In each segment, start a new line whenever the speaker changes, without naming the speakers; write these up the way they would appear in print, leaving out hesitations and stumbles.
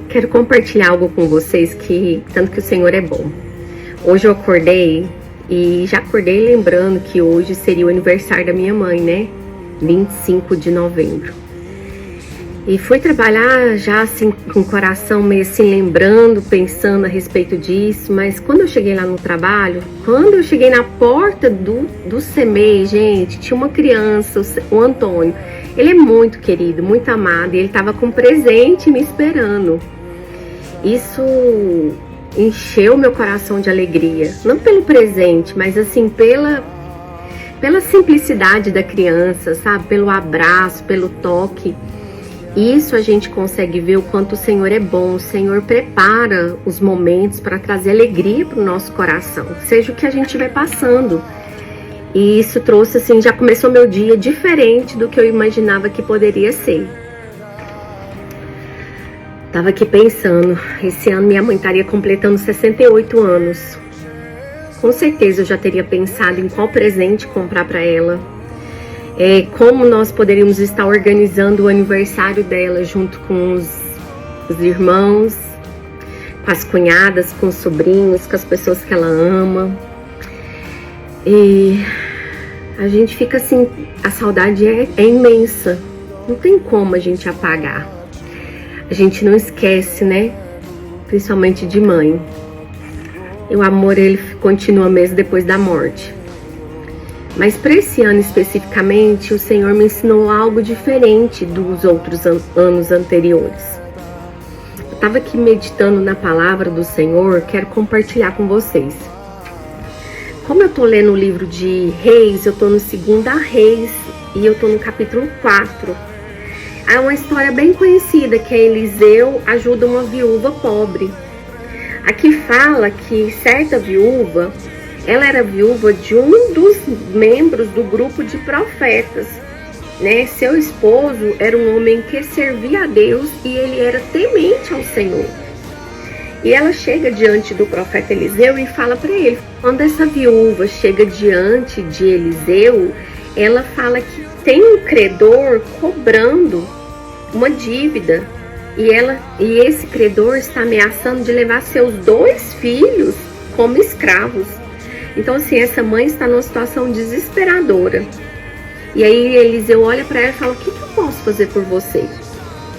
Quero compartilhar algo com vocês que tanto que o Senhor é bom. Hoje eu acordei e já acordei lembrando que hoje seria o aniversário da minha mãe, né? 25 de novembro. E fui trabalhar já assim com o coração meio assim lembrando, pensando a respeito disso, mas quando eu cheguei lá no trabalho, quando eu cheguei na porta do CEMEI, gente, tinha uma criança, o Antônio. Ele é muito querido, muito amado, e ele estava com presente me esperando. Isso encheu meu coração de alegria, não pelo presente, mas assim pela simplicidade da criança, sabe? Pelo abraço, pelo toque. Isso a gente consegue ver o quanto o Senhor é bom. O Senhor prepara os momentos para trazer alegria para o nosso coração, seja o que a gente estiver passando. E isso trouxe assim, já começou meu dia diferente do que eu imaginava que poderia ser. Tava aqui pensando, esse ano minha mãe estaria completando 68 anos. Com certeza eu já teria pensado em qual presente comprar para ela. Como nós poderíamos estar organizando o aniversário dela junto com os irmãos, com as cunhadas, com os sobrinhos, com as pessoas que ela ama. E a gente fica assim, a saudade é imensa, não tem como a gente apagar. A gente não esquece, né? Principalmente de mãe. E o amor, ele continua mesmo depois da morte. Mas para esse ano especificamente, o Senhor me ensinou algo diferente dos outros anos anteriores. Eu estava aqui meditando na palavra do Senhor, quero compartilhar com vocês. Como eu tô lendo o livro de Reis, eu tô no 2 Reis e eu tô no capítulo 4. Há uma história bem conhecida que Eliseu ajuda uma viúva pobre. Aqui fala que certa viúva, ela era viúva de um dos membros do grupo de profetas, né? Seu esposo era um homem que servia a Deus e ele era temente ao Senhor. E ela chega diante do profeta Eliseu e fala para ele. Quando essa viúva chega diante de Eliseu, ela fala que tem um credor cobrando uma dívida. E esse credor está ameaçando de levar seus 2 filhos como escravos. Então assim, essa mãe está numa situação desesperadora. E aí Eliseu olha para ela e fala: o que eu posso fazer por você?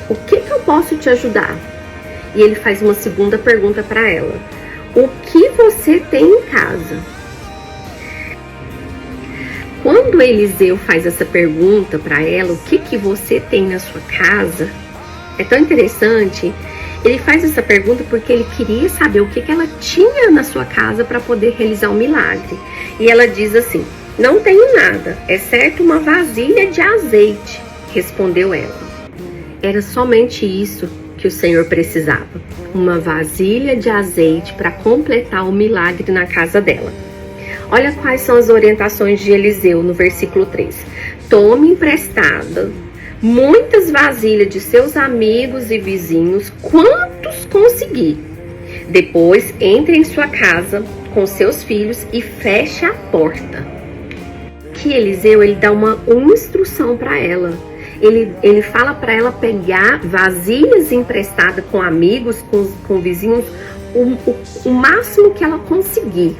O que eu posso te ajudar? E ele faz uma segunda pergunta para ela: o que você tem em casa? Quando Eliseu faz essa pergunta para ela, o que você tem na sua casa? É tão interessante. Ele faz essa pergunta porque ele queria saber o que ela tinha na sua casa para poder realizar um milagre. E ela diz assim: não tenho nada, exceto uma vasilha de azeite, respondeu ela. Era somente isso que o Senhor precisava, uma vasilha de azeite para completar o milagre na casa dela. Olha quais são as orientações de Eliseu no versículo 3. Tome emprestada muitas vasilhas de seus amigos e vizinhos, quantos conseguir. Depois entre em sua casa com seus filhos e feche a porta. Que Eliseu, ele dá uma instrução para ela. Ele fala para ela pegar vasilhas emprestadas com amigos, com vizinhos, o máximo que ela conseguir.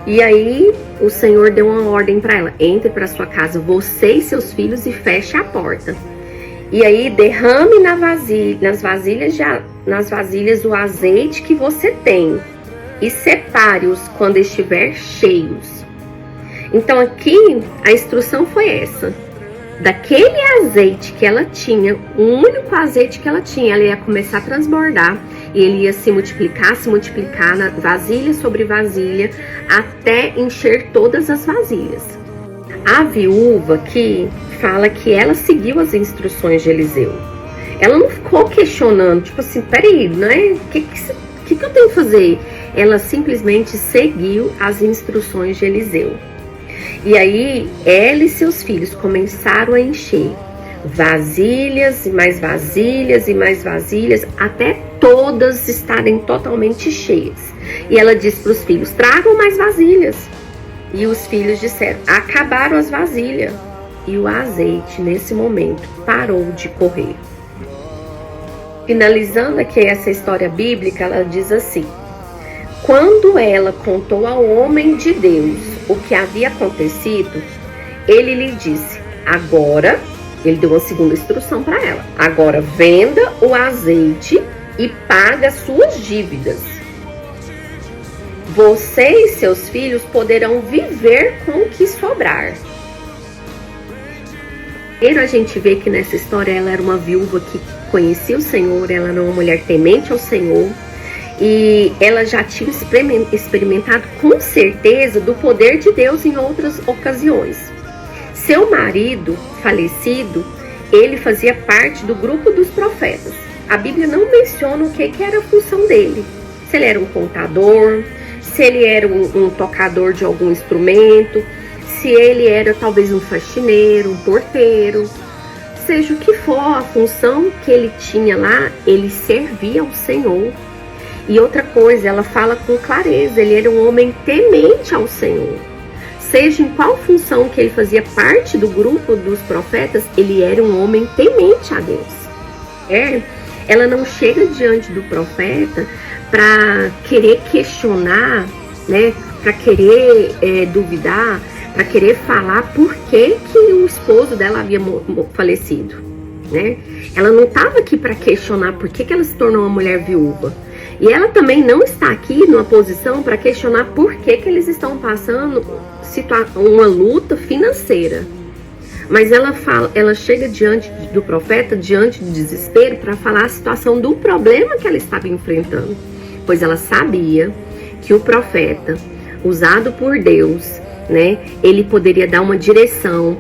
E aí o Senhor deu uma ordem para ela: entre para sua casa, você e seus filhos, e feche a porta. E aí derrame nas vasilhas o azeite que você tem e separe-os quando estiver cheios. Então aqui a instrução foi essa. Daquele azeite que ela tinha, o único azeite que ela tinha, ela ia começar a transbordar e ele ia se multiplicar na vasilha sobre vasilha até encher todas as vasilhas. A viúva que fala que ela seguiu as instruções de Eliseu. Ela não ficou questionando, tipo assim, peraí, né? O que eu tenho que fazer? Ela simplesmente seguiu as instruções de Eliseu. E aí, ela e seus filhos começaram a encher vasilhas e mais vasilhas e mais vasilhas, até todas estarem totalmente cheias. E ela disse para os filhos: tragam mais vasilhas. E os filhos disseram: acabaram as vasilhas. E o azeite, nesse momento, parou de correr. Finalizando aqui essa história bíblica, ela diz assim: quando ela contou ao homem de Deus o que havia acontecido, ele lhe disse: agora, ele deu uma segunda instrução para ela: agora venda o azeite e paga suas dívidas. Você e seus filhos poderão viver com o que sobrar. Primeiro a gente vê que nessa história ela era uma viúva que conhecia o Senhor, ela era uma mulher temente ao Senhor, e ela já tinha experimentado com certeza do poder de Deus em outras ocasiões. Seu marido falecido, ele fazia parte do grupo dos profetas. A Bíblia não menciona o que era a função dele. Se ele era um contador, se ele era um tocador de algum instrumento, se ele era talvez um faxineiro, um porteiro. Seja o que for a função que ele tinha lá, ele servia ao Senhor. E outra coisa, ela fala com clareza, ele era um homem temente ao Senhor. Seja em qual função que ele fazia parte do grupo dos profetas, ele era um homem temente a Deus. Ela não chega diante do profeta para querer questionar, né, para querer duvidar, para querer falar por que o esposo dela havia falecido, né? Ela não estava aqui para questionar por que ela se tornou uma mulher viúva. E ela também não está aqui numa posição para questionar por que eles estão passando uma luta financeira. Mas ela chega diante do profeta, diante do desespero, para falar a situação do problema que ela estava enfrentando. Pois ela sabia que o profeta, usado por Deus, né, ele poderia dar uma direção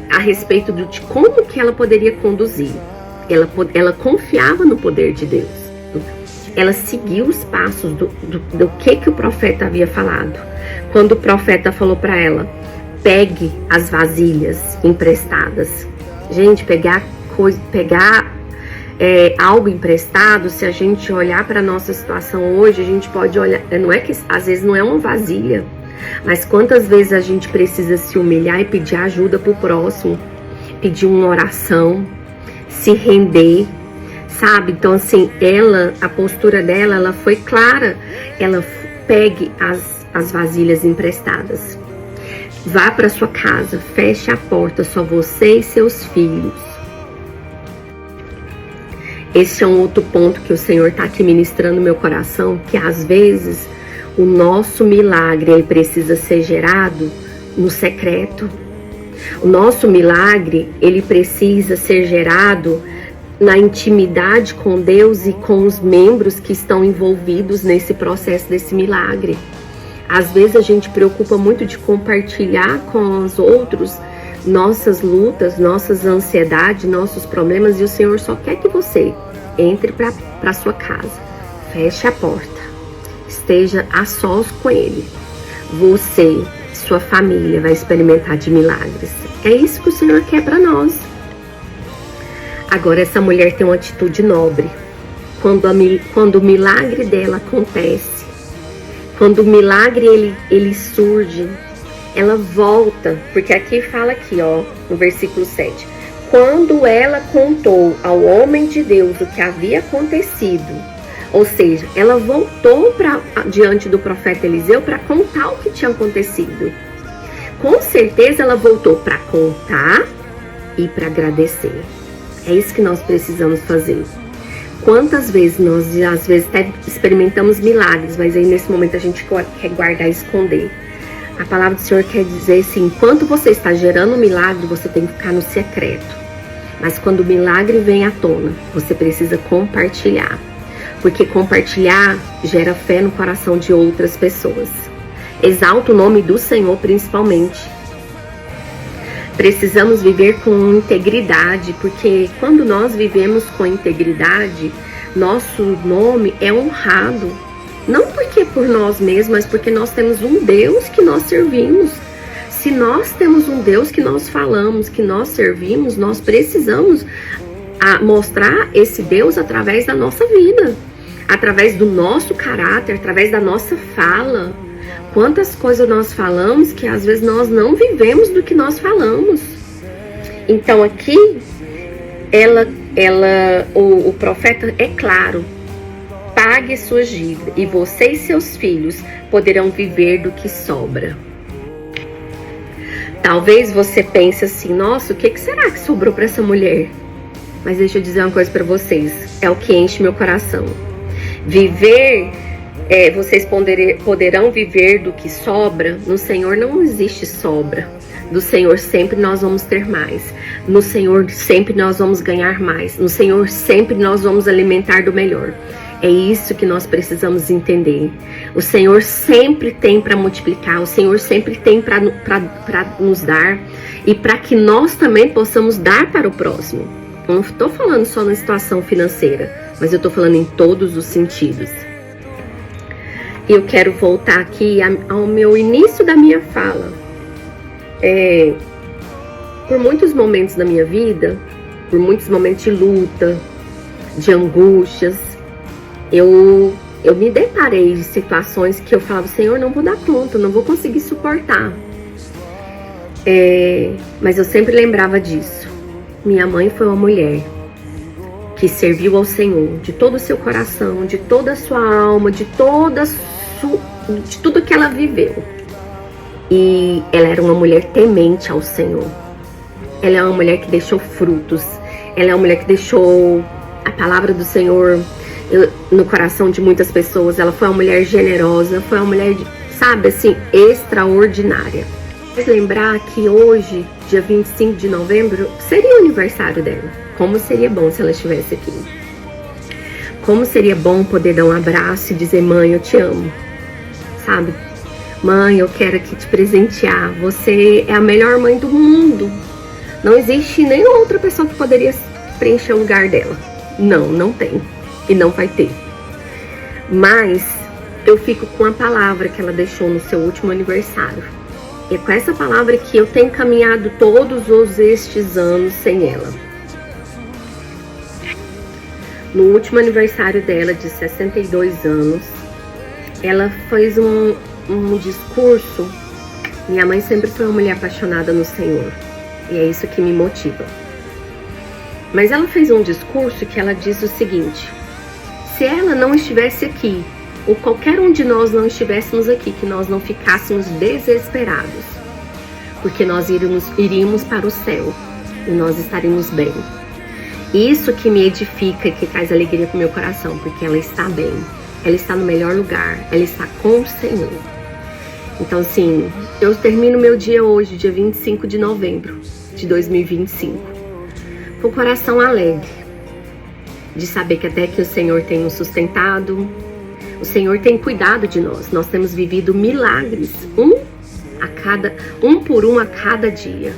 a respeito de como que ela poderia conduzir. Ela confiava no poder de Deus. Ela seguiu os passos do que o profeta havia falado. Quando o profeta falou para ela: pegue as vasilhas emprestadas. Gente, pegar algo emprestado, se a gente olhar para a nossa situação hoje, a gente pode olhar, não é que às vezes não é uma vasilha, mas quantas vezes a gente precisa se humilhar e pedir ajuda pro próximo, pedir uma oração, se render, sabe? Então assim, a postura dela, ela foi clara. Ela pegue as vasilhas emprestadas. Vá para sua casa, feche a porta, só você e seus filhos. Esse é um outro ponto que o Senhor está aqui ministrando no meu coração, que às vezes o nosso milagre, ele precisa ser gerado no secreto. O nosso milagre, ele precisa ser gerado na intimidade com Deus e com os membros que estão envolvidos nesse processo desse milagre. Às vezes a gente preocupa muito de compartilhar com os outros nossas lutas, nossas ansiedades, nossos problemas, e o Senhor só quer que você entre para sua casa, feche a porta, esteja a sós com Ele. Você, sua família vai experimentar de milagres. É isso que o Senhor quer para nós. Agora, essa mulher tem uma atitude nobre. Quando o milagre dela acontece, quando o milagre ele surge, ela volta, porque aqui fala aqui, ó, no versículo 7. Quando ela contou ao homem de Deus o que havia acontecido, ou seja, ela voltou diante do profeta Eliseu para contar o que tinha acontecido. Com certeza ela voltou para contar e para agradecer. É isso que nós precisamos fazer. Quantas vezes nós, às vezes, até experimentamos milagres, mas aí nesse momento a gente quer guardar e esconder. A palavra do Senhor quer dizer assim: enquanto você está gerando um milagre, você tem que ficar no secreto. Mas quando o milagre vem à tona, você precisa compartilhar. Porque compartilhar gera fé no coração de outras pessoas. Exalta o nome do Senhor principalmente. Precisamos viver com integridade, porque quando nós vivemos com integridade, nosso nome é honrado. Não porque por nós mesmos, mas porque nós temos um Deus que nós servimos. Se nós temos um Deus que nós falamos, que nós servimos, nós precisamos mostrar esse Deus através da nossa vida, através do nosso caráter, através da nossa fala. Quantas coisas nós falamos que às vezes nós não vivemos do que nós falamos. Então aqui, ela o profeta é claro: pague suas dívidas e você e seus filhos poderão viver do que sobra. Talvez você pense assim: nossa, o que será que sobrou para essa mulher? Mas deixa eu dizer uma coisa para vocês, é o que enche meu coração. Vocês poderão viver do que sobra. No Senhor não existe sobra. Do Senhor sempre nós vamos ter mais. No Senhor sempre nós vamos ganhar mais. No Senhor sempre nós vamos alimentar do melhor. É isso que nós precisamos entender. O Senhor sempre tem para multiplicar. O Senhor sempre tem para nos dar. E para que nós também possamos dar para o próximo. Eu não estou falando só na situação financeira, mas eu estou falando em todos os sentidos. Eu quero voltar aqui ao meu início da minha fala. Por muitos momentos da minha vida, por muitos momentos de luta, de angústias, eu me deparei em situações que eu falava: Senhor, não vou dar conta, não vou conseguir suportar. Mas eu sempre lembrava disso. Minha mãe foi uma mulher que serviu ao Senhor de todo o seu coração, de toda a sua alma, de tudo que ela viveu. E ela era uma mulher temente ao Senhor. Ela é uma mulher que deixou frutos. Ela é uma mulher que deixou a palavra do Senhor no coração de muitas pessoas. Ela foi uma mulher generosa, foi uma mulher, sabe, assim, extraordinária. Mas lembrar que hoje, dia 25 de novembro, seria o aniversário dela. Como seria bom se ela estivesse aqui. Como seria bom poder dar um abraço e dizer: mãe, eu te amo. Sabe? Mãe, eu quero aqui te presentear. Você é a melhor mãe do mundo. Não existe nenhuma outra pessoa que poderia preencher o lugar dela. Não tem. E não vai ter. Mas eu fico com a palavra que ela deixou no seu último aniversário. E é com essa palavra que eu tenho caminhado todos estes anos sem ela. No último aniversário dela, de 62 anos, ela fez um discurso. Minha mãe sempre foi uma mulher apaixonada no Senhor. E é isso que me motiva. Mas ela fez um discurso que ela diz o seguinte: se ela não estivesse aqui, ou qualquer um de nós não estivéssemos aqui, que nós não ficássemos desesperados, porque nós iríamos para o céu e nós estaríamos bem. Isso que me edifica e que traz alegria para o meu coração, porque ela está bem, ela está no melhor lugar, ela está com o Senhor. Então, assim, eu termino meu dia hoje, dia 25 de novembro de 2025, com o coração alegre, de saber que até que o Senhor tem nos sustentado, o Senhor tem cuidado de nós. Nós temos vivido milagres, um por um a cada dia.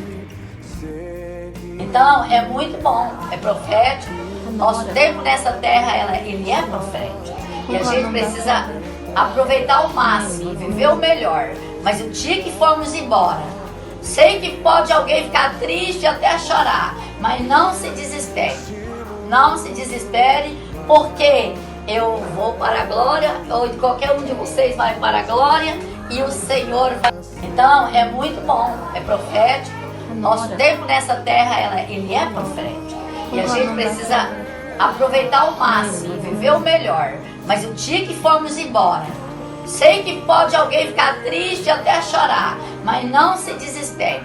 Então é muito bom, é profético. Nosso tempo nessa terra, ele é profético. E a gente precisa aproveitar ao máximo, viver o melhor. Mas o dia que formos embora, sei que pode alguém ficar triste até chorar, mas não se desespere. Não se desespere, porque eu vou para a glória, ou qualquer um de vocês vai para a glória, e o Senhor vai. Então é muito bom, é profético. Nosso tempo nessa terra, ele é profético. E a gente precisa aproveitar ao máximo, viver o melhor. Mas o dia que formos embora, sei que pode alguém ficar triste até chorar, mas não se desespere.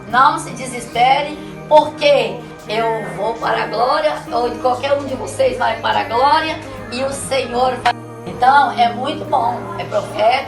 Não se desespere, porque eu vou para a glória, ou qualquer um de vocês vai para a glória, e o Senhor vai. Então é muito bom, é profético.